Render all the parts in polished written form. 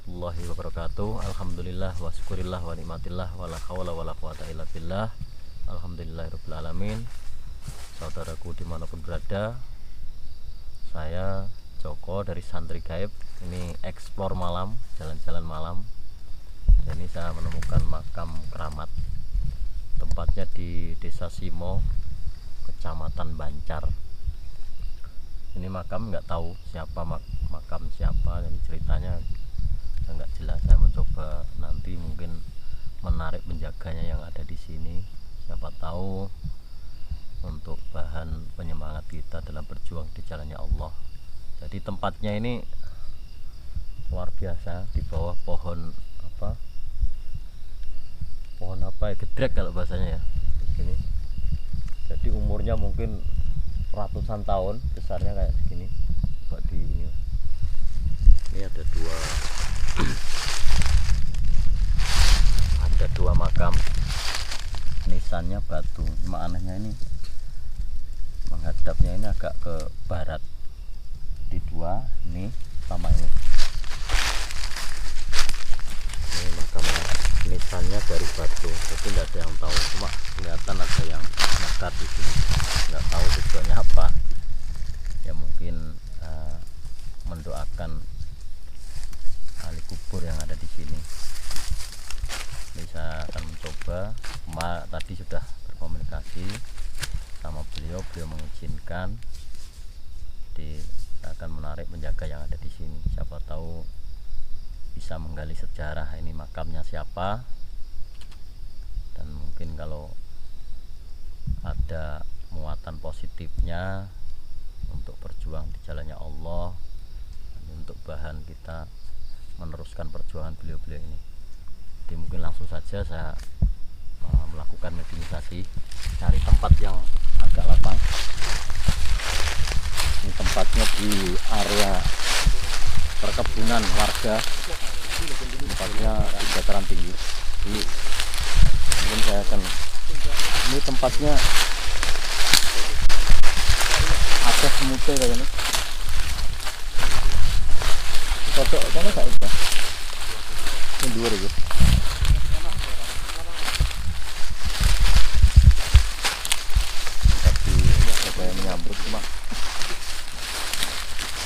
warahmatullahi wabarakatuh. Alhamdulillah wa syukurillah wa nikmatillah wa la hawla wa la quwata illa billah. Alhamdulillahirabbil alamin. Saudaraku dimanapun berada, saya Joko dari Santri Gaib. Ini eksplor malam, jalan-jalan malam. Dan ini saya menemukan makam keramat. Tempatnya di Desa Simo, Kecamatan Bancar. Ini makam nggak tahu siapa makam siapa, jadi ceritanya nggak jelas. Saya mencoba nanti mungkin menarik penjaganya yang ada di sini, siapa tahu untuk bahan penyemangat kita dalam berjuang di jalannya Allah. Jadi tempatnya ini luar biasa, di bawah pohon apa ya, gedrek kalau bahasanya ya di sini. Jadi umurnya mungkin ratusan tahun, besarnya kayak segini. Coba di ini ada dua makam, nisannya batu. Cuma anehnya ini menghadapnya ini agak ke barat, di dua ini sama ini makamnya nisannya dari batu, tapi tidak ada yang tahu. Cuma kelihatan ada yang nakar di sini, nggak tahu tujuannya apa ya. Mungkin mendoakan ahli kubur yang ada di sini. Ini saya akan mencoba. Tadi sudah berkomunikasi sama beliau mengizinkan. Jadi saya akan menarik penjaga yang ada di sini, siapa tahu bisa menggali sejarah ini makamnya siapa, dan mungkin kalau ada muatan positifnya untuk berjuang di jalannya Allah, dan untuk bahan kita meneruskan perjuangan beliau-beliau ini. Jadi mungkin langsung saja saya melakukan medinisasi, cari tempat yang agak lapang. Ini tempatnya di area perkebunan warga, tempatnya di dataran tinggi. Ini mungkin saya akan, ini tempatnya ada semute kayaknya. Cocok karena saya udah ini dua ribu. Tapi saya menyambut, cuma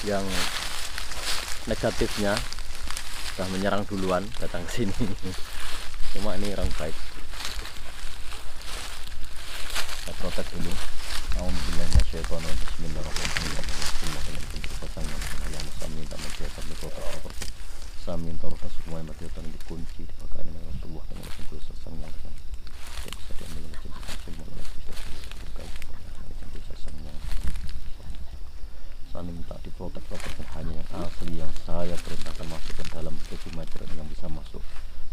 yang negatifnya sudah menyerang duluan datang ke sini. Cuma ini orang baik, kita protek dulu. Samin taruh semua yang mati datang dikunci di pakaian Rasulullah dengan Rasulullah sesang yang kesana. Dan bisa diambil oleh semua oleh Kristus berkait dengan sesang yang saya minta diprotek 100% hanya yang asli yang saya perintahkan masuk ke dalam 7 meter yang bisa masuk.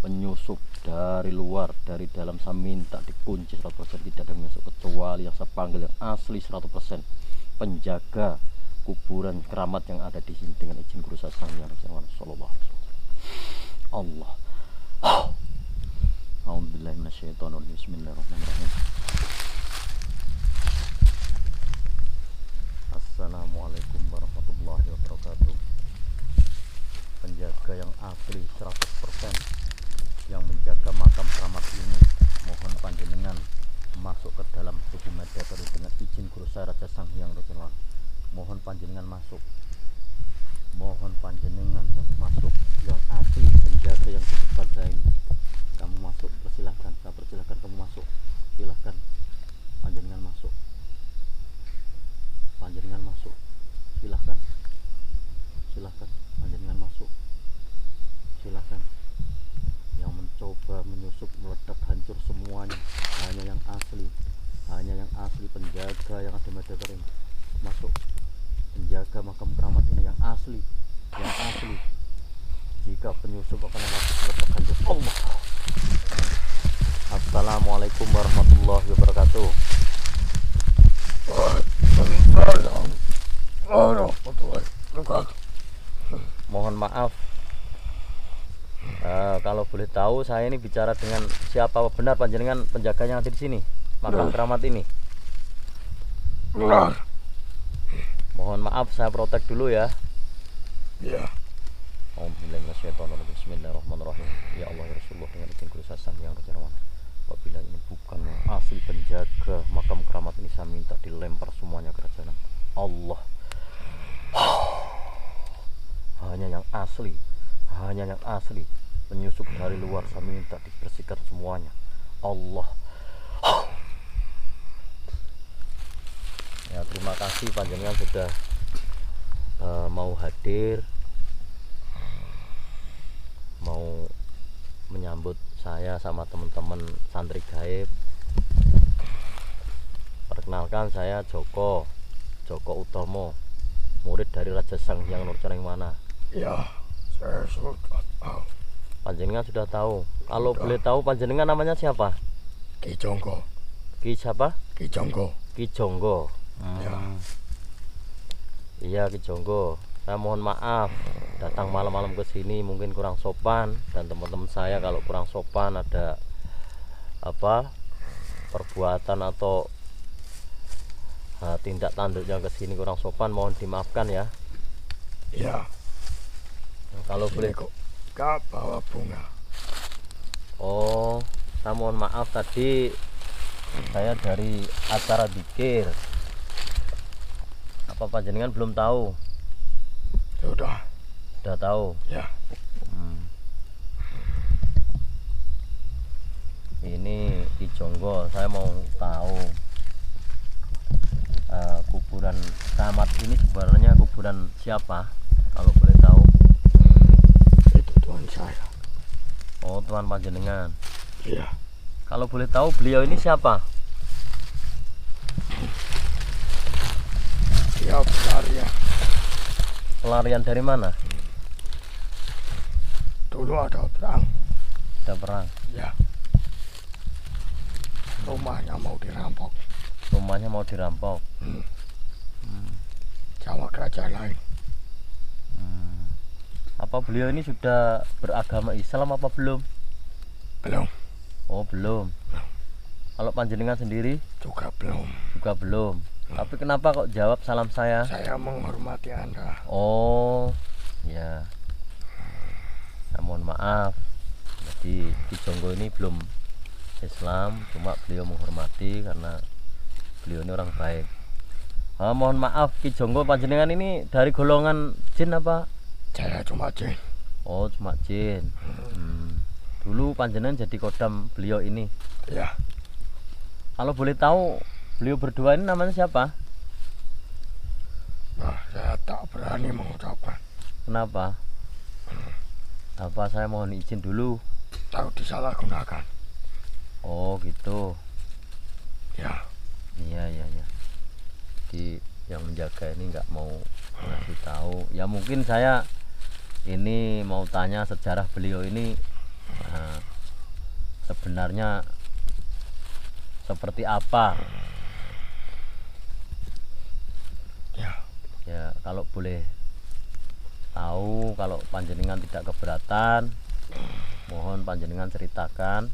Penyusup dari luar, dari dalam saya minta dikunci 100%, tidak ada yang masuk kecuali yang saya panggil yang asli 100%. Penjaga kuburan keramat yang ada di sini dengan izin guru saya sang yang Rasulullah. Allah. Alhamdulillah minasyaitonirrajim. Bismillahirrahmanirrahim. Assalamualaikum warahmatullahi wabarakatuh. Penjaga yang asli 100% yang menjaga makam keramat ini, mohon panjenengan masuk ke dalam tubuh Medadari dengan izin guru saya Raja Sang Hyang Rasulullah. Mohon panjenengan masuk, mohon panjenengan yang masuk, yang asli penjaga yang di depan saya ini. Kamu masuk, persilahkan, saya persilahkan kamu masuk, silahkan panjenengan masuk, panjenengan masuk, silahkan, silahkan panjenengan masuk, silahkan. Yang mencoba menyusup, meledak, hancur semuanya, hanya yang asli, hanya yang asli penjaga yang ada Medadari ini masuk. Penjaga makam keramat ini yang asli, yang asli. Jika penyusup akan masuk, meledak, hancur. Allah. Assalamualaikum warahmatullahi wabarakatuh. Mohon maaf, kalau boleh tahu saya ini bicara dengan siapa? Benar panjenengan penjaganya yang ada di sini, makam keramat ini? Mohon maaf, saya protek dulu ya. Ya. Bismillahirrahmanirrahim. Ya Allah ya Rasulullah, dengan izin kulisasan yang berjarawan, apabila ini bukan yang asli penjaga makam keramat ini, saya minta dilempar semuanya ke kerajaan Allah. Hanya yang asli penyusup dari luar saya minta dibersihkan semuanya Allah. Ya, terima kasih panjenengan sudah mau hadir, mau menyambut saya sama teman-teman santri gaib. Perkenalkan, saya Joko Utomo, murid dari Raja Sang Hyang Nurjana mana. Ya, saya sudah tahu. Panjenengan sudah tahu. Kalau boleh tahu panjenengan namanya siapa? Ki Jonggo. Ki siapa? Ki Jonggo. Ki Jonggo. Ya. Iya, Ki Jonggo. Saya mohon maaf datang malam-malam ke sini mungkin kurang sopan, dan teman-teman saya kalau kurang sopan ada apa perbuatan atau tindak tanduk yang ke sini kurang sopan, mohon dimaafkan ya. Ya. Nah, kalau boleh kok gak bawa bunga. Oh, saya mohon maaf tadi saya dari acara zikir. Apa panjenengan belum tahu? Sudah tahu. ya. Ini Ki Jonggo, saya mau tahu kuburan keramat ini sebenarnya kuburan siapa, kalau boleh tahu? Itu tuan saya. Oh, tuan panjenengan. Iya. Kalau boleh tahu beliau ini siapa? Dia pelarian. Pelarian dari mana? Dulu ada perang. Ada perang. Ya. Rumahnya mau dirampok. Rumahnya mau dirampok. Sama kerajaan lain. Apa beliau ini sudah beragama Islam apa belum? Belum. Oh, belum. Kalau panjenengan sendiri? Juga belum. Juga belum. Tapi kenapa kok jawab salam saya? Saya menghormati Anda. Oh, ya. Saya mohon maaf. Jadi Ki Jonggo ini belum Islam, cuma beliau menghormati karena beliau ini orang baik. Mohon maaf, Ki Jonggo panjenengan ini dari golongan jin apa? Saya cuma jin. Oh, cuma jin. Dulu panjenengan jadi kodam beliau ini. Ya. Kalau boleh tahu beliau berdua ini namanya siapa? Nah, saya tak berani mengucapkan. Kenapa? Apa saya mohon izin dulu? Tahu disalahgunakan. Oh, gitu. Ya. Iya. Jadi yang menjaga ini nggak mau ngasih tahu. Ya mungkin saya ini mau tanya sejarah beliau ini sebenarnya seperti apa? Ya, kalau boleh tahu, kalau panjenengan tidak keberatan, mohon panjenengan ceritakan.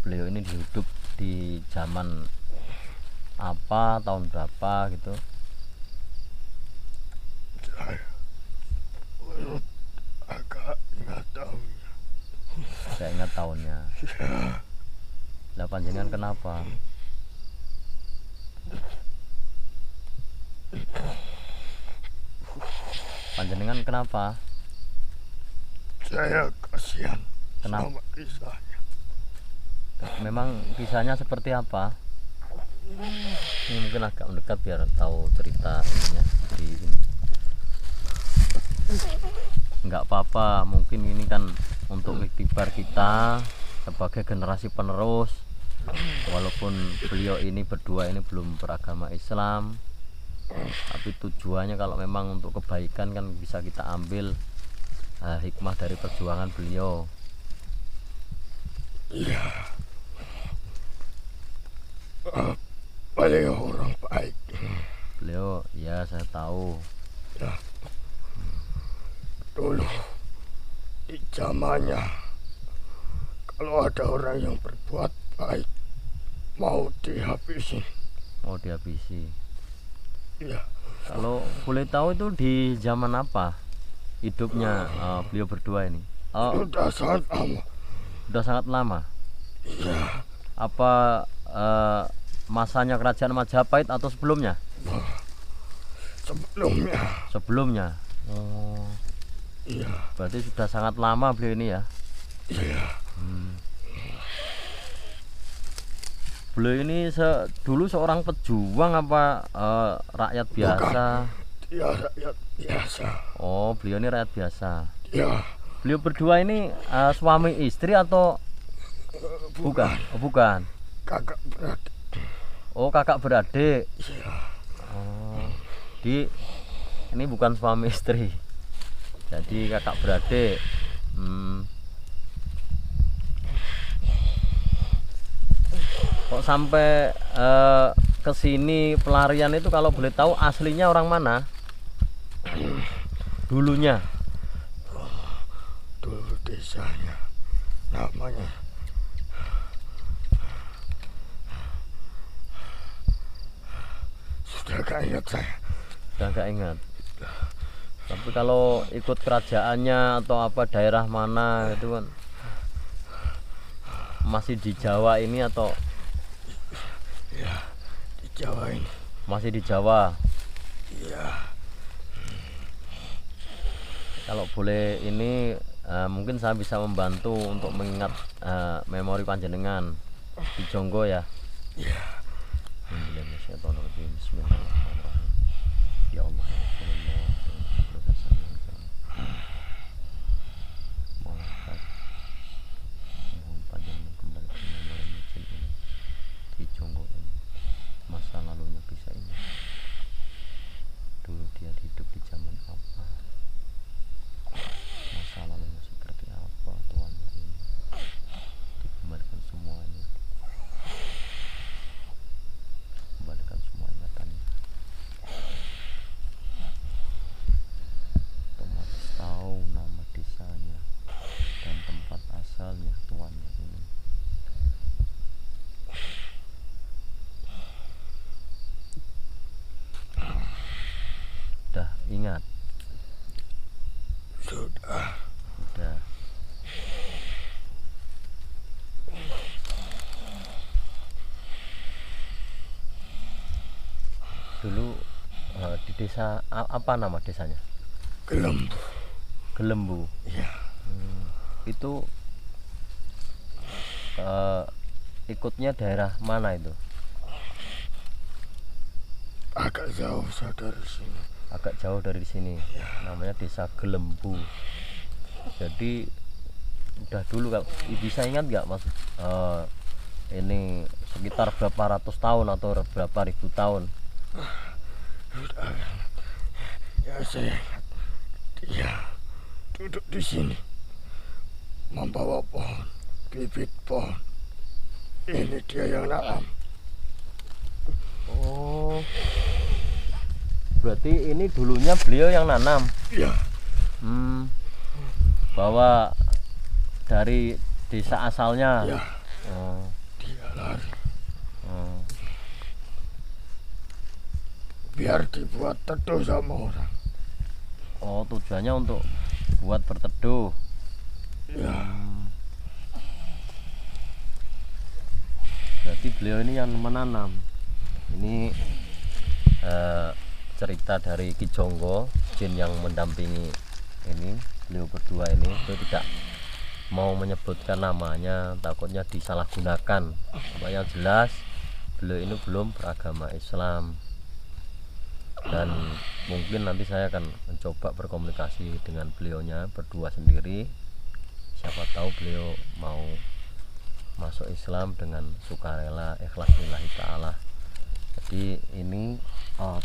Beliau ini hidup di zaman apa, tahun berapa gitu? Saya agak nggak tahu. Saya ingat tahunnya. Lah panjenengan kenapa? Panjenengan kenapa? Saya kasihan. Kenapa? Sama kisahnya. Memang kisahnya seperti apa? Ini mungkin agak mendekat biar tahu cerita ininya di ini. Enggak apa-apa, mungkin ini kan untuk iktibar kita sebagai generasi penerus. Walaupun beliau ini berdua ini belum beragama Islam, tapi tujuannya kalau memang untuk kebaikan kan bisa kita ambil hikmah dari perjuangan beliau. Iya. Beliau orang baik. Beliau, ya saya tahu. Ya. Dulu di zamannya, kalau ada orang yang berbuat baik mau dihabisi. Mau dihabisi. Iya. Kalau boleh tahu itu di zaman apa hidupnya beliau berdua ini? Sudah sangat lama. Sudah sangat lama. Iya. Apa masanya kerajaan Majapahit atau sebelumnya? Sebelumnya. Sebelumnya. Oh, Iya. berarti sudah sangat lama beliau ini ya. Iya. Beliau ini dulu seorang pejuang apa rakyat biasa? Dia rakyat biasa. Oh, beliau ini rakyat biasa. Ya. Beliau berdua ini suami istri atau bukan? Oh, bukan. Kakak beradik. Oh, kakak beradik. Iya. Oh, ini bukan suami istri. Jadi kakak beradik. Kok sampai ke sini pelarian itu kalau boleh tahu aslinya orang mana? Dulunya. Dulu desanya namanya sudah gak ingat saya. Udah gak ingat. Tapi kalau ikut kerajaannya atau apa daerah mana itu kan masih di Jawa ini atau Ya, di Jawa ini. masih di Jawa? Iya. Kalau boleh ini mungkin saya bisa membantu untuk mengingat memori panjenengan di Jonggo ya. Iya. Bismillahirrahmanirrahim. Ya Allah, mohon panjenengan kembali ke memori mucin ini di Jonggo ini. Masa lalunya bisa ingat. Dulu dia hidup di zaman apa? Masa lalunya seperti apa tuannya ini? Dikembalikan semuanya. Kembalikan semua ingatannya. Otomatis tahu nama desanya dan tempat asalnya tuannya ini. Udah ingat? Sudah. Udah. Dulu di desa apa nama desanya? Gelembu. Gelembu. Iya. Itu ikutnya daerah mana itu? Agak jauh saya dari sini. Agak jauh dari sini. Namanya desa Gelembu. Jadi udah dulu kalau bisa ingat nggak mas, ini sekitar berapa ratus tahun atau berapa ribu tahun? Sudah. Ya saya ingat. Dia duduk di sini membawa pohon, bibit pohon. Ini dia yang nanam. Oh, berarti ini dulunya beliau yang nanam. Iya. Bawa dari desa asalnya. Iya. Oh, Dia lari oh. biar dibuat teduh sama orang. Oh, tujuannya untuk buat berteduh. Iya. Berarti beliau ini yang menanam. Ini cerita dari Ki Jonggo, jin yang mendampingi ini beliau berdua ini. Beliau tidak mau menyebutkan namanya, takutnya disalahgunakan. Cuma yang jelas beliau ini belum beragama Islam. Dan mungkin nanti saya akan mencoba berkomunikasi dengan beliaunya berdua sendiri. Siapa tahu beliau mau masuk Islam dengan sukarela, ikhlas lillahi ta'ala. Jadi ini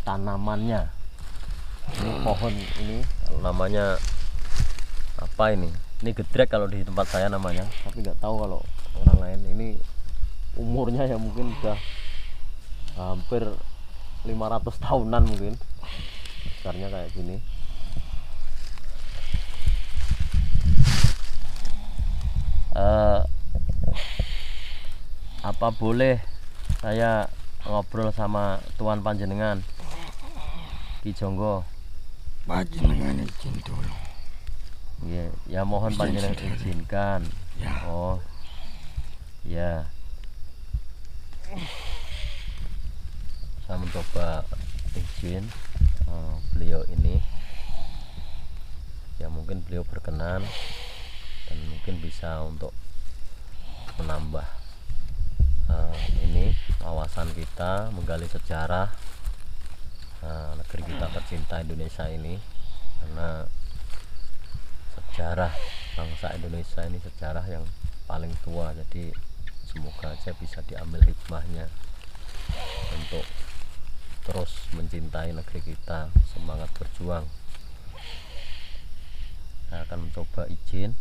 tanamannya, ini pohon ini namanya apa ini? Ini gedrek kalau di tempat saya namanya, tapi nggak tahu kalau orang lain. Ini umurnya ya mungkin sudah hampir 500 tahunan mungkin. Besarnya kayak gini. Apa boleh saya ngobrol sama tuan panjenengan? Ki Jonggo. Panjenengan izin dulu. Nggih, ya mohon Izin panjenengan sendiri. izinkan. Ya. Oh. Ya. Saya mencoba izin beliau ini. Ya mungkin beliau berkenan dan mungkin bisa untuk menambah ini wawasan kita, menggali sejarah negeri kita tercinta Indonesia ini, karena sejarah bangsa Indonesia ini sejarah yang paling tua, jadi semoga aja bisa diambil hikmahnya untuk terus mencintai negeri kita, semangat berjuang. Saya akan mencoba izin.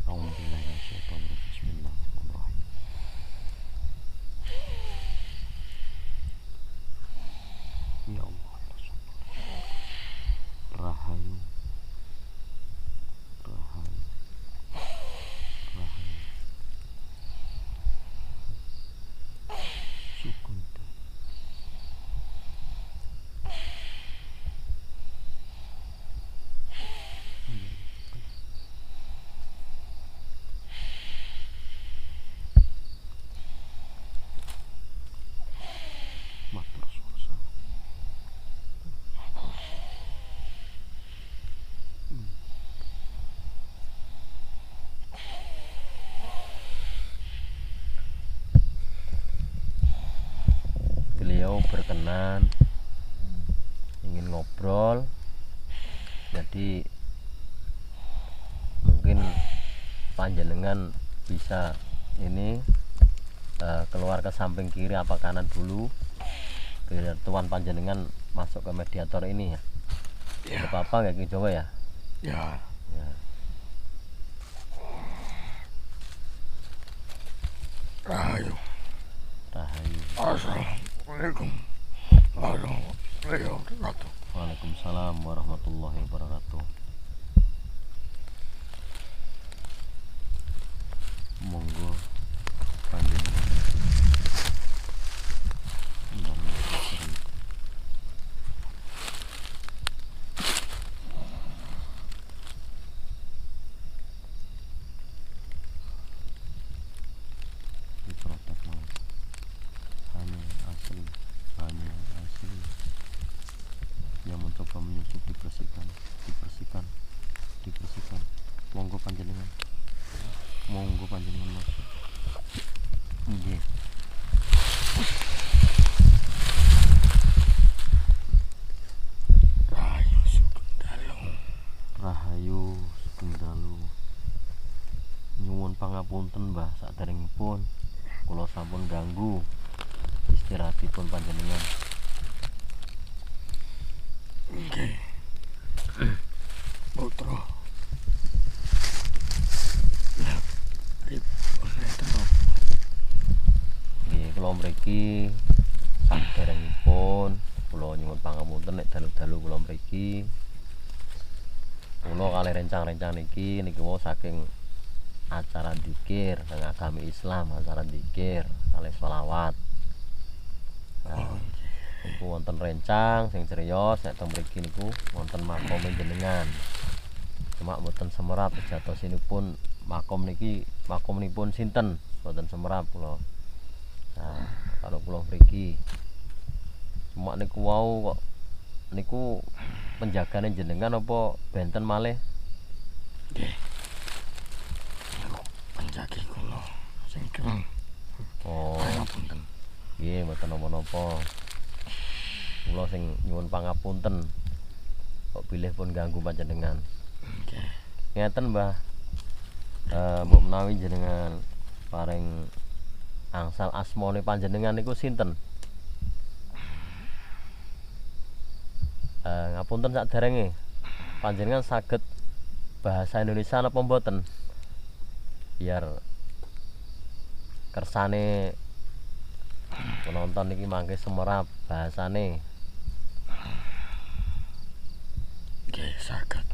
Bismillahirrahmanirrahim. Ya Allah, Rahayu, Rahayu, Rahayu, Sukunda, Matur Suwun. Beliau berkenan ingin ngobrol, jadi mungkin panjenengan bisa ini keluar ke samping kiri apa kanan dulu, biar tuan panjenengan masuk ke mediator ini ya. Ya. Tidak apa-apa nggak Ki Jonggo ya? Ya. Ya. Rahayu. Rahayu. Assalamualaikum warahmatullahi wabarakatuh. Waalaikumsalam warahmatullahi wabarakatuh. Monggo panjenengan. Yang mencoba menyusup dibersihkan, dibersihkan. Monggo panjenengan masuk. Nggih. Rahayu Sukundalu. Rahayu Sukundalu. Nyuwun pangapunten Mbah, saderengipun kula sampun ganggu istirahatipun panjenengan. Nggih. Putra. Ya, pripun enten apa? Nggih, kula mriki saderengipun kula nyuwun pangapunten nek dalu-dalu kula mriki. Kula kalih rencang-rencang niki wau saking acara dzikir teng agami Islam, acara dzikir kalih sholawat. Nah, niku wonten rencang sing criyos nek teng mriki niku wonten makom jenengan. Cuma mboten semerap jatosinipun makomnipun sinten, mboten semerap kula. Nah, kalau kula mriki cuma niku wau kok niku penjagane jenengan apa benten malih? Nggih. Penjagi kula sing keren. Oh, Pangapunten. nggih mboten napa-napa. Kula sing nyuwun pangapunten kok bilih pun ganggu panjenengan. Nggih. Ngeten Mbah, mbok menawi jenengan paring angsal asmane panjenengan niku sinten? Ngapunten sakderenge, panjenengan saged bahasa Indonesia napa mboten? Biar kersane penonton niki mangke semerap bahasane. Nggih, saged.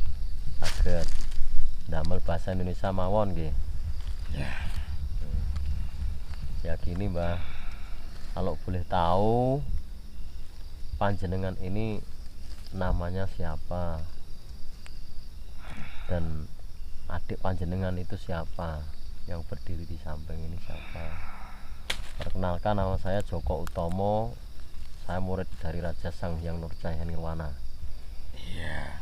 Saged damel bahasa Indonesia mawon nggih. Ya. Ya gini Mbah, kalau boleh tahu panjenengan ini namanya siapa dan adik panjenengan itu siapa, yang berdiri di samping ini siapa? Perkenalkan, nama saya Joko Utomo, saya murid dari Raja Sang Hyang Nurjaya Nirwana. Iya.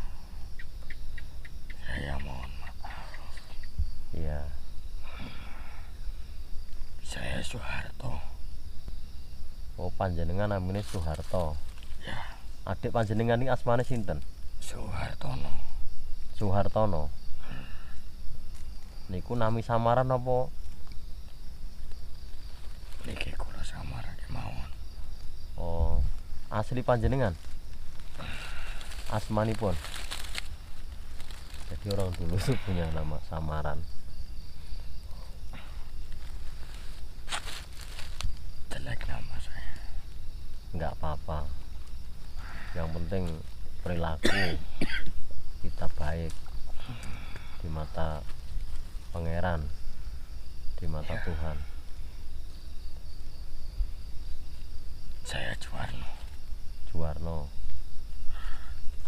Saya mohon maaf. Iya. Saya Soeharto. Oh, panjenengan namanya Soeharto. Ya, Adik panjenengan ini asmane sinten? Soehartono. Soehartono. Niku nami samaran apa? Niki kula samarake mawon. Oh, asli panjenengan? Asmanipun. Jadi orang dulu tuh punya nama samaran. Jelek nama saya. Nggak apa-apa. Yang penting perilaku kita baik di mata Pangeran, di mata Ya. Tuhan. Saya Juwarno. Juwarno.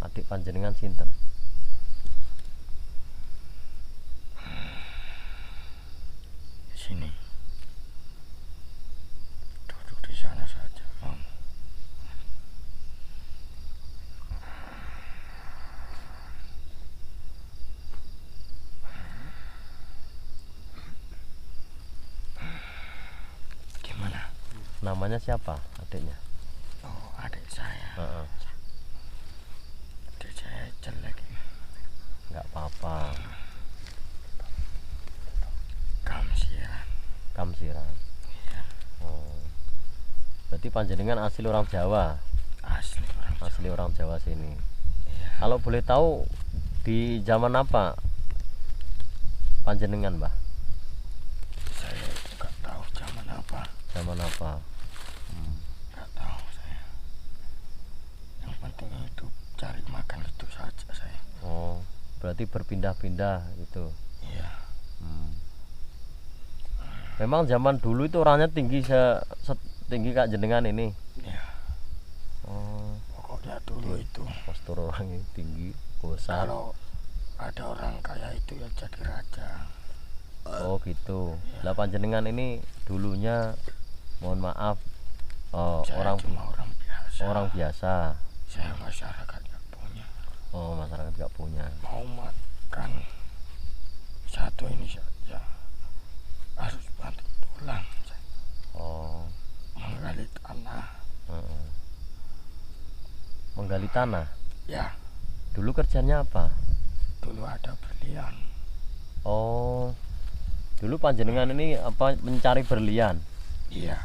Adik panjenengan sinten? Sini. Duduk di sana saja, Om. Gimana? Namanya siapa adiknya? Oh, adik saya. Heeh. Adik saya jelek ini. Nggak apa-apa. Kamsiran. Kamsiran. Iya, Oh. Berarti panjenengan asli orang Jawa, asli orang Jawa. asli orang Jawa sini. Iya. Kalau boleh tahu di zaman apa panjenengan, Mbah? Saya itu gak tahu zaman apa. Zaman apa? Gak tahu saya. Yang penting itu cari makan itu saja saya. Oh, berarti berpindah-pindah itu. Iya. Memang zaman dulu itu orangnya tinggi setinggi Kak jenengan ini. Iya. Oh, Pokoknya dulu itu postur orangnya tinggi, besar. kalau ada orang kaya itu ya jadi raja. Oh gitu. Lah panjenengan ini dulunya, mohon maaf, Saya cuma orang biasa. orang biasa. Saya masyarakat gak punya. Oh, masyarakat nggak punya. Mau makan satu ini saja harus banting tulang saya. Oh, Menggali tanah. heeh. Menggali tanah. Ya, Dulu kerjanya apa? dulu ada berlian. Oh, dulu panjenengan ini apa, mencari berlian? Iya.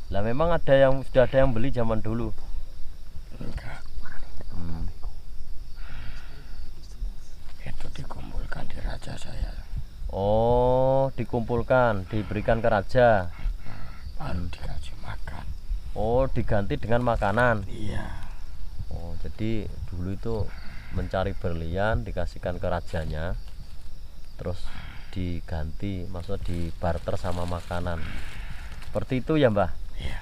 Lah memang sudah ada yang beli zaman dulu. Enggak. Hmm. Itu dikumpulkan di raja saya. Oh, dikumpulkan, diberikan ke raja. Baru dikasih makan. Oh, diganti dengan makanan. Iya. Oh, jadi dulu itu mencari berlian dikasihkan ke rajanya, terus diganti, maksudnya dibarter sama makanan. Seperti itu ya, Mbah? Iya.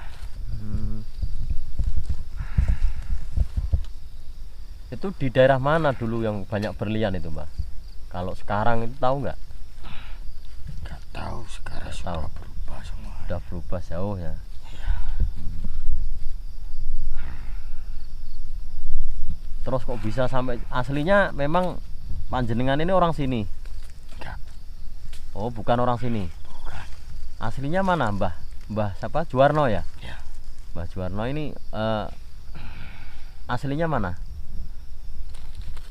Itu di daerah mana dulu yang banyak berlian itu, Mbah? Kalau sekarang itu tahu nggak? Enggak tahu sekarang Nggak sudah tahu. berubah semua. Udah berubah jauh ya. Iya. Terus kok bisa sampai aslinya memang panjenengan ini orang sini? Enggak. Oh, bukan orang sini. Bukan. Aslinya mana, Mbah? Mbah siapa? Juwarno ya? Ya. Mbah Juwarno ini aslinya mana?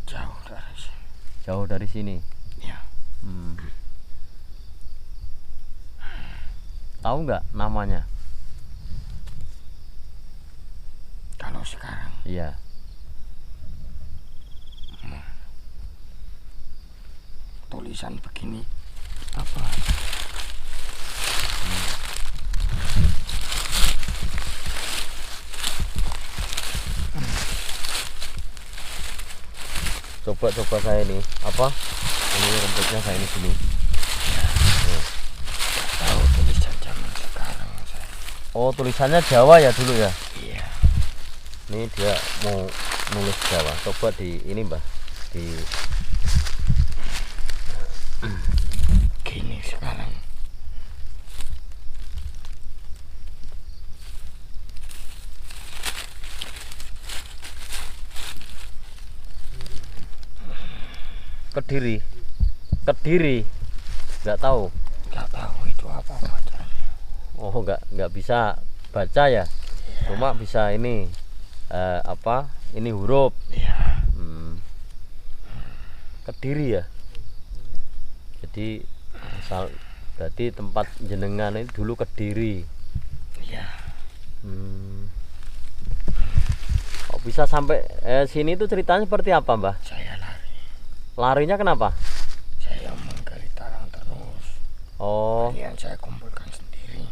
Jauh dari sini. Jauh dari sini. Ya. Tahu nggak namanya? Kalau sekarang Iya. tulisan begini apa? Coba saya ini apa? Ini rumputnya saya ini sini. Tahu tulisan zaman sekarang saya. Oh, tulisannya Jawa ya dulu ya? Iya. Ini dia mau nulis Jawa. Coba di ini Mbah, di gini sekarang. Kediri. Kediri. Nggak tahu. Nggak tahu itu apa bacanya. Oh, nggak bisa baca ya. Cuma bisa ini apa? Ini huruf. Iya. Kediri ya. Jadi asal berarti tempat jenengan ini dulu Kediri. Iya. Kok bisa sampai sini tuh ceritanya seperti apa, Mbah? Saya lari. Larinya kenapa? Saya menggali tanah terus. Oh, Kemudian saya kumpulkan sendiri.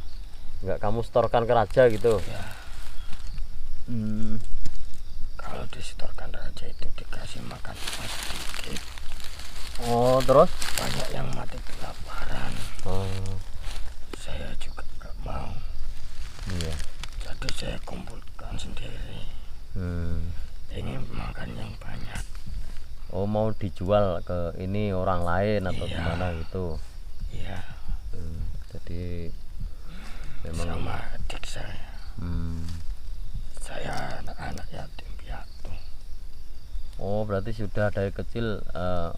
nggak kamu setorkan ke raja gitu? Ya. Hmm. Kalau disetorkan raja itu dikasih makan cuma sedikit. Oh, terus? Banyak yang mati kelaparan. Oh, Saya juga nggak mau. iya. Jadi saya kumpulkan sendiri. Ingin makan yang banyak. Oh, mau dijual ke ini orang lain atau Iya. gimana gitu? Iya. Jadi memang. Sama adik saya. Hmm. Saya anak-anak yatim piatu. Oh, berarti sudah dari kecil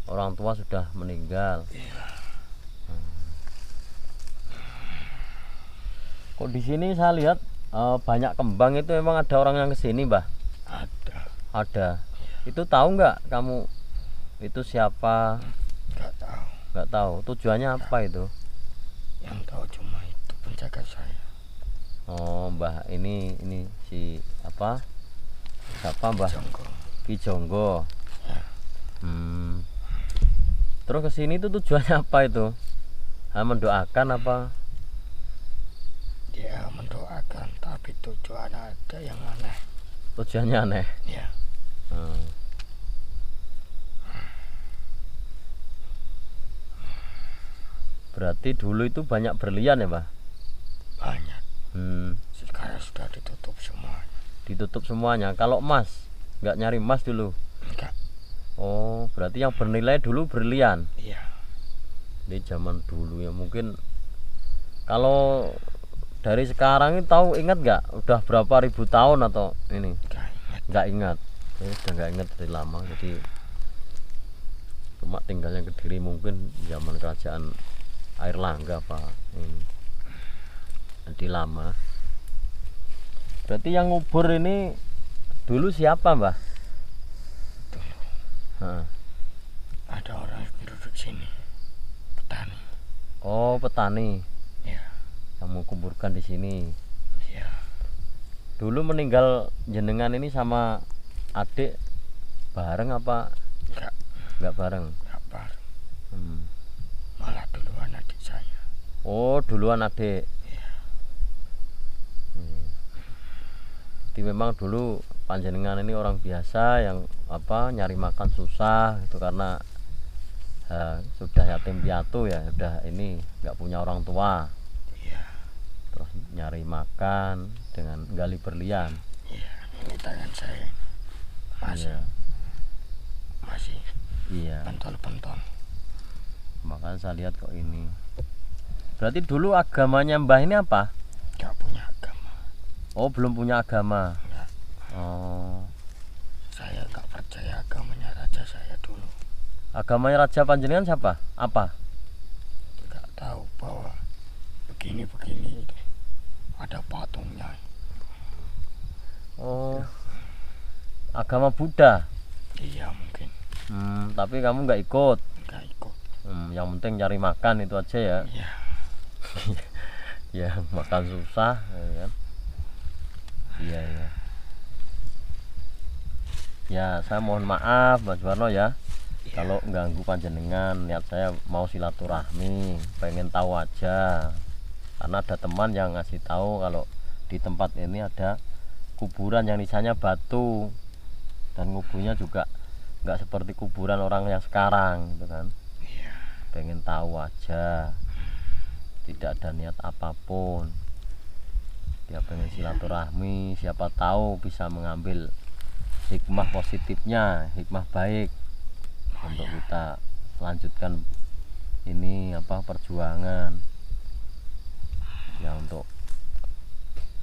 orang tua sudah meninggal. Iya. Kok di sini saya lihat banyak kembang itu memang ada orang yang kesini, Mbah? Ada. Ada. Itu tahu nggak kamu itu siapa? Nggak tahu. Nggak tahu. Tujuannya apa itu? Yang tahu cuma itu penjaga saya. Oh, Mbah ini si apa? Siapa, Mbah? Jonggo. Ki Jonggo. Ya. Terus kesini tuh tujuannya apa itu? Mendoakan apa? Dia mendoakan, tapi tujuan ada yang aneh. Tujuannya aneh. Ya. Berarti dulu itu banyak berlian ya, Mbah? Banyak. Hmm, Sekarang sudah ditutup semuanya. ditutup semuanya. Kalau emas, nggak nyari emas dulu. Enggak. Oh, berarti yang bernilai dulu berlian. Iya. Di zaman dulu ya mungkin. Kalau dari sekarang ini tahu ingat nggak? Udah berapa ribu tahun atau ini? Enggak ingat. Nggak ingat. Udah nggak ingat dari lama. Jadi cuma tinggalnya Kediri mungkin zaman kerajaan Airlangga apa ini. Jadi lama. Berarti yang ngubur ini dulu siapa, Mbah? Dulu Hah. ada orang yang penduduk sini. Petani. Oh, petani Ya. yang mau kuburkan di sini. Iya. Dulu meninggal jenengan ini sama adik bareng apa Enggak. nggak bareng? Enggak bareng. Hmm. Malah duluan adik saya. Oh, duluan adik. Iya. Jadi memang dulu panjenengan ini orang biasa yang apa nyari makan susah itu karena sudah yatim piatu ya, sudah ini nggak punya orang tua, Iya. terus nyari makan dengan gali berlian. Iya. Ini tangan saya. Masih. Iya. Masih. Iya, Pentol-pentol. makanya saya lihat kok ini. Berarti dulu agamanya Mbah ini apa? Enggak punya agama. Oh, belum punya agama. Enggak. Oh, Saya enggak percaya agamanya raja saya dulu. agamanya raja panjenengan siapa? Apa? Enggak tahu bahwa begini-begini itu ada patungnya. Oh, agama Buddha. Iya mungkin. Tapi kamu nggak ikut. Enggak ikut. Yang penting cari makan itu aja ya. Iya. Ya makan susah ya kan. Iya ya. Ya saya mohon maaf Mas Warno ya. Iya. Kalau ganggu panjenengan, niat saya mau silaturahmi, pengen tahu aja. Karena ada teman yang ngasih tahu kalau di tempat ini ada kuburan yang nisanya batu dan nguburnya juga nggak seperti kuburan orang yang sekarang gitu kan. Iya. Pengen tahu aja, tidak ada niat apapun. dia pengen silaturahmi, siapa tahu bisa mengambil hikmah positifnya, hikmah baik untuk kita lanjutkan ini perjuangan ya, untuk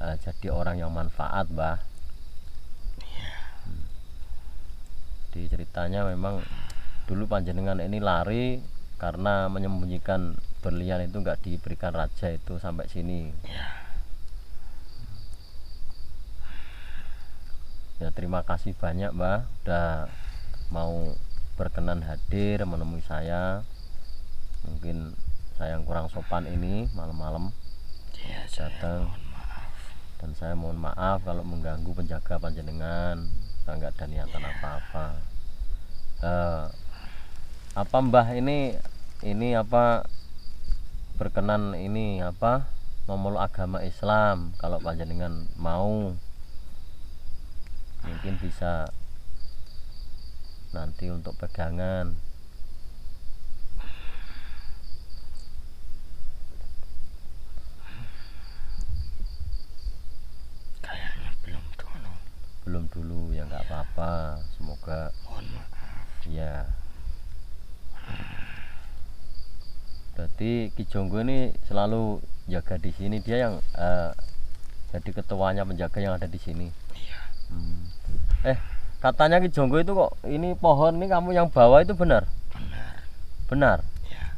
jadi orang yang manfaat, Mbah. Di ceritanya memang dulu panjenengan ini lari karena menyembunyikan berlian itu nggak diberikan raja itu sampai sini. Ya terima kasih banyak, Mbah, udah mau berkenan hadir menemui saya. Mungkin saya yang kurang sopan ini malam-malam datang, dan saya mohon maaf kalau mengganggu penjaga panjenengan. Saya nggak ada niatan apa-apa. Apa Mbah ini berkenan ini memeluk agama Islam? Kalau panjenengan mau, mungkin bisa nanti untuk pegangan. Kayaknya belum dulu ya, nggak apa-apa, semoga. Mohon maaf. Ya, berarti Ki Jonggo ini selalu jaga di sini, dia yang jadi ketuanya penjaga yang ada di sini. Iya. Katanya Ki Jonggo itu kok ini pohon ini kamu yang bawa itu benar? Benar. Ya.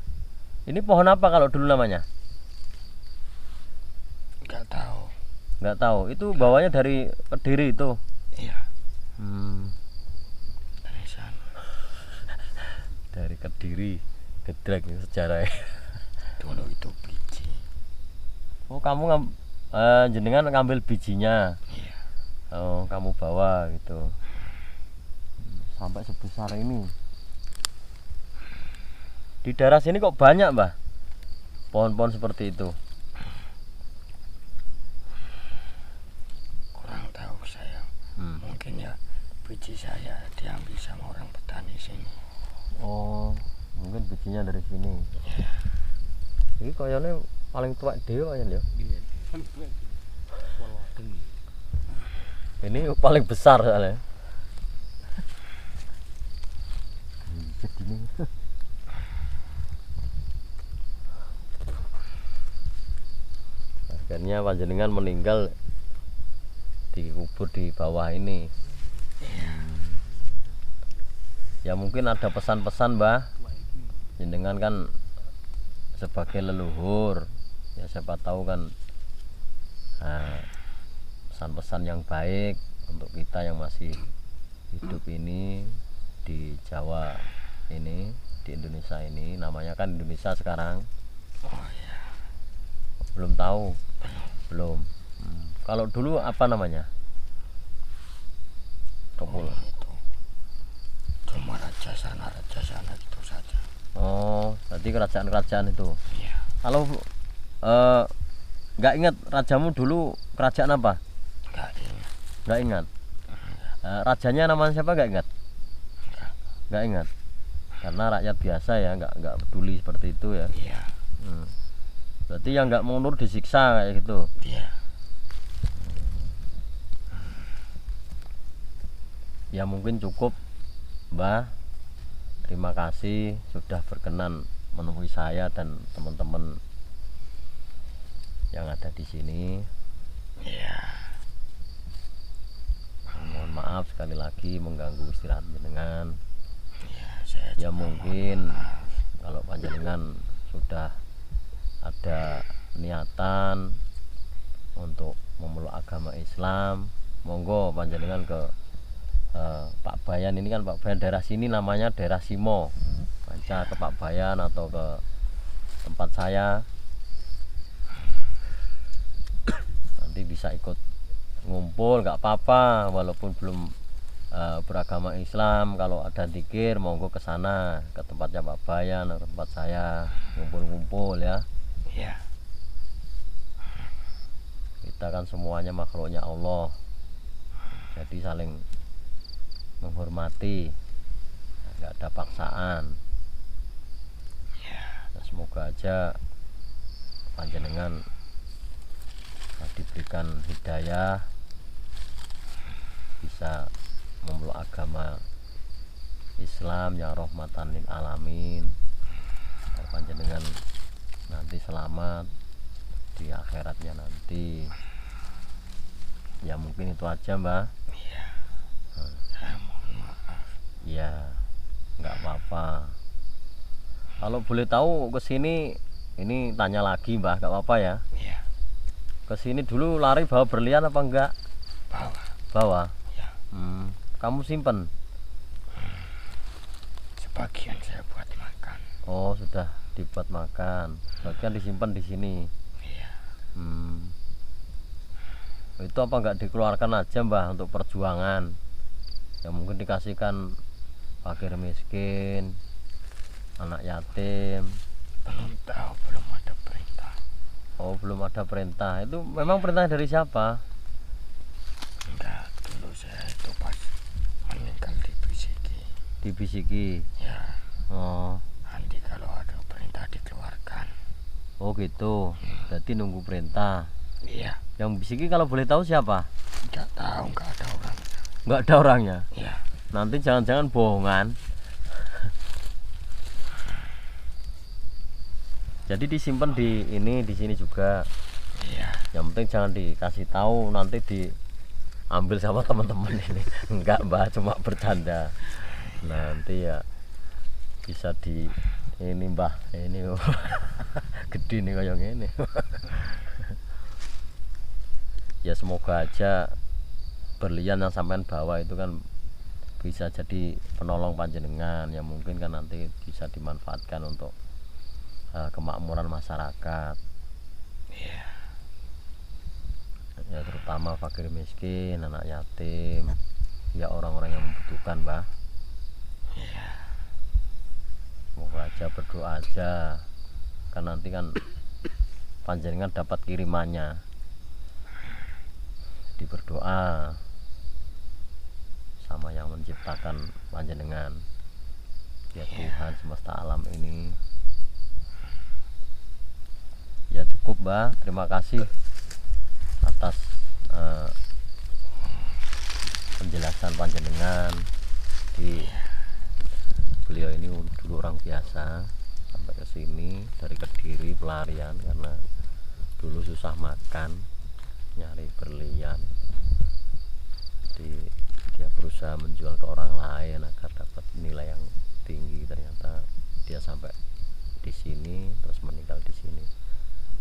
Ini pohon apa kalau dulu namanya? Nggak tahu. Itu bawanya dari Kediri itu. Iya. Dari sana. Dari Kediri, Gedrek ini sejarahnya. Dulu itu biji. Oh, kamu jenengan ngambil bijinya. Iya. Oh, kamu bawa gitu. Sampai sebesar ini. Di daerah sini kok banyak, Mbah, pohon-pohon seperti itu? Kurang tahu saya. Mungkin ya biji saya diambil sama orang petani sini. Oh, mungkin bijinya dari sini. Ini kayaknya paling tua dewa ya, ini paling besar soalnya. Akhirnya panjenengan meninggal dikubur di bawah ini. Ya mungkin ada pesan-pesan, Mbah. Jenengan kan sebagai leluhur, ya siapa tahu kan pesan-pesan yang baik untuk kita yang masih hidup ini di Jawa ini, di Indonesia ini. Namanya kan Indonesia sekarang. Oh ya. Belum tahu? Belum. Kalau dulu apa namanya? Kepulauan itu cuma raja sana itu saja. Oh, berarti kerajaan-kerajaan itu. Iya. Kalau nggak ingat rajamu dulu kerajaan apa? Nggak ingat. Rajanya namanya siapa, nggak ingat? Nggak ingat. Karena rakyat biasa ya, nggak peduli seperti itu ya. Iya. Berarti yang nggak mau nurut disiksa kayak gitu. Iya. Ya mungkin cukup, Mbah. Terima kasih sudah berkenan menemui saya dan teman-teman yang ada di sini. Iya. Mohon maaf sekali lagi mengganggu istirahat jenengan. Iya, saya Ya mungkin kalau panjenengan sudah ada niatan untuk memeluk agama Islam, monggo panjenengan ke Pak Bayan. Ini kan Pak Bayan daerah sini namanya daerah Simo. Panca ke Pak Bayan atau ke tempat saya, nanti bisa ikut ngumpul, nggak apa-apa walaupun belum beragama Islam. Kalau ada zikir monggo ke sana, ke tempatnya Pak Bayan atau tempat saya, ngumpul-ngumpul ya. Iya. Kita kan semuanya makhluknya Allah, jadi saling menghormati, nggak ada paksaan. Nah, semoga aja panjenengan diberikan hidayah bisa memeluk agama Islam yang rahmatan lil alamin, panjenengan nanti selamat di akhiratnya nanti. Ya mungkin itu aja Mbah. Iya. Saya mohon maaf. Ya nggak apa-apa. Kalau boleh tahu kesini ini tanya lagi Mbah, nggak apa-apa ya. Iya. Kesini dulu lari bawa berlian apa enggak? Bawa. Bawa. Ya. Kamu simpen? Sebagian saya buat makan. Oh sudah dibuat makan. Sebagian disimpan di sini. Iya. Itu apa enggak dikeluarkan aja Mbah untuk perjuangan? Ya mungkin dikasihkan fakir miskin, anak yatim. Belum tahu, belum ada perintah. Oh belum ada perintah. Itu memang perintah dari siapa? Enggak, dulu saya itu pas meninggal dibisiki. Dibisiki. Ya, Oh. nanti kalau ada perintah dikeluarkan. Oh gitu. Berarti nunggu perintah. Iya. Yang bisiki kalau boleh tahu siapa? Enggak tahu, enggak ada orangnya. Enggak ada orangnya. Iya. Nanti jangan-jangan bohongan. Jadi disimpan di sini juga. Iya. Yang penting jangan dikasih tahu, nanti diambil sama teman-teman ini. Enggak Mbah, cuma bercanda. Nanti ya bisa di ini Mbah, ini gede nih kayak gini. Ya semoga aja berlian yang sampean bawa itu kan bisa jadi penolong panjenengan, yang mungkin kan nanti bisa dimanfaatkan untuk kemakmuran masyarakat. Iya. Ya terutama fakir miskin, anak yatim, ya orang-orang yang membutuhkan Mbah. Iya. Semoga aja, berdoa aja, kan nanti kan panjenengan dapat kirimannya. Di berdoa sama yang menciptakan panjenengan, ya Tuhan semesta alam ini. Ya cukup Mbah, terima kasih atas penjelasan panjenengan. Beliau ini dulu orang biasa, sampai ke sini dari Kediri pelarian karena dulu susah makan, nyari berlian. Jadi dia berusaha menjual ke orang lain agar dapat nilai yang tinggi. Ternyata dia sampai di sini terus meninggal di sini.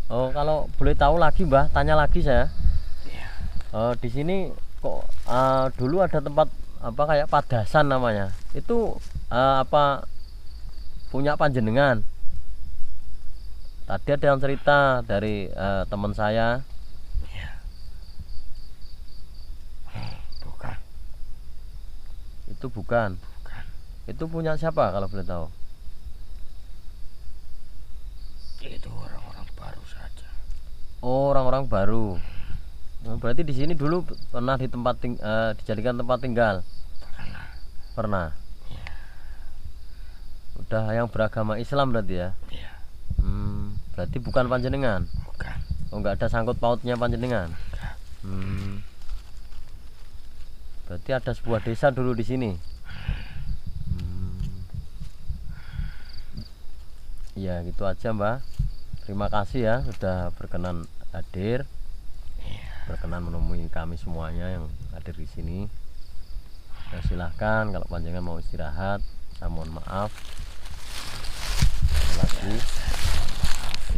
Oh kalau boleh tahu lagi Mbah, tanya lagi saya. Di sini kok dulu ada tempat apa kayak padasan namanya. Itu apa punya panjenengan? Tadi ada yang cerita dari teman saya. Bukan. Itu bukan. Itu punya siapa kalau boleh tahu? Itu orang-orang baru saja. Oh, orang-orang baru. Oh, berarti di sini dulu pernah dijadikan tempat tinggal. Pernah. Iya. Udah yang beragama Islam berarti ya. Iya. Berarti bukan panjenengan. Bukan. Oh, nggak ada sangkut pautnya panjenengan. Enggak. Berarti ada sebuah desa dulu di sini. Ya gitu aja Mbah. Terima kasih ya sudah berkenan hadir, berkenan menemui kami semuanya yang hadir di sini. Ya, silahkan kalau panjenengan mau istirahat, saya mohon maaf. Lagi,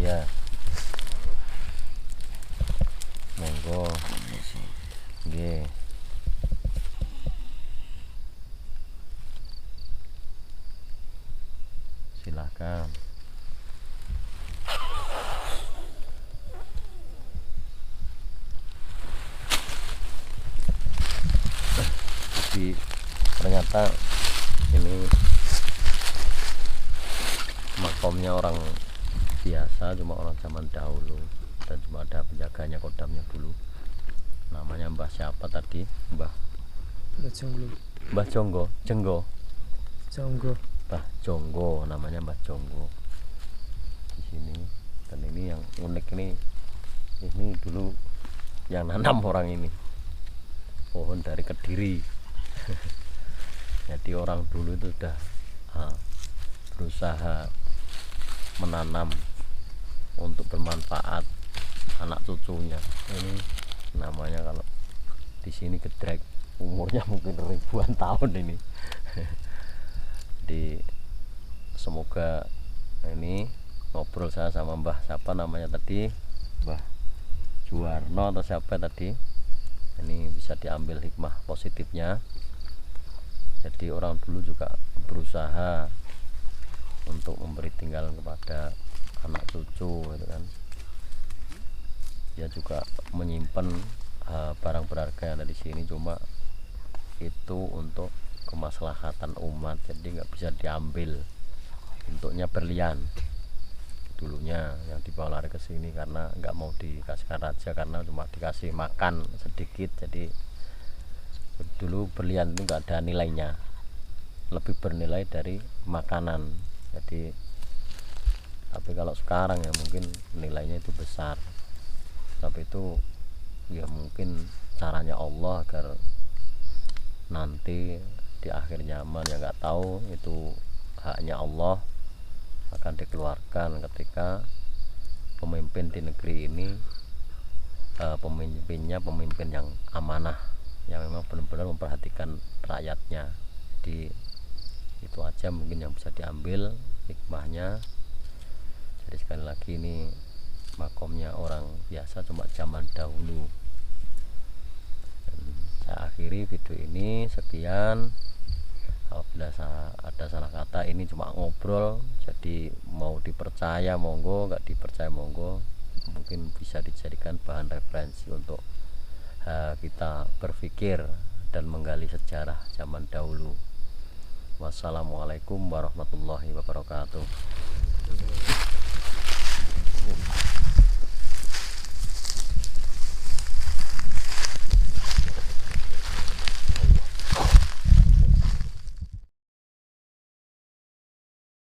ya, monggo, nggih. Silahkan. Ternyata ini makomnya orang biasa, cuma orang zaman dahulu, dan cuma ada penjaganya kodamnya dulu. Namanya Mbah siapa tadi? Mbah Jonggo. Mbah Jonggo, namanya Mbah Jonggo di sini. Dan ini yang unik ini dulu yang nanam orang ini, pohon dari Kediri. Jadi orang dulu itu sudah berusaha menanam untuk bermanfaat anak cucunya. Ini namanya kalau di sini gedrek, umurnya mungkin ribuan tahun ini. Jadi semoga ini ngobrol saya sama Mbah siapa namanya tadi, Mbah Juwarno atau siapa tadi, ini bisa diambil hikmah positifnya. Jadi orang dulu juga berusaha untuk memberi tinggalan kepada anak cucu gitu kan. Dia juga menyimpan barang berharga yang ada di sini, cuma itu untuk kemaslahatan umat, jadi nggak bisa diambil. Bentuknya berlian dulunya yang dibawa lari ke sini karena nggak mau dikasihkan raja, karena cuma dikasih makan sedikit. Jadi dulu berlian itu nggak ada nilainya, lebih bernilai dari makanan. Jadi tapi kalau sekarang ya mungkin nilainya itu besar, tapi itu ya mungkin caranya Allah agar nanti di akhir zaman yang nggak tahu, itu haknya Allah, akan dikeluarkan ketika pemimpin di negeri ini pemimpinnya pemimpin yang amanah, yang memang benar-benar memperhatikan rakyatnya. Jadi itu aja mungkin yang bisa diambil hikmahnya. Jadi sekali lagi ini makomnya orang biasa, cuma zaman dahulu. Dan saya akhiri video ini sekian. Apabila ada salah kata, ini cuma ngobrol, jadi mau dipercaya monggo, nggak dipercaya monggo. Mungkin bisa dijadikan bahan referensi untuk kita berpikir dan menggali sejarah zaman dahulu. Wassalamualaikum warahmatullahi wabarakatuh.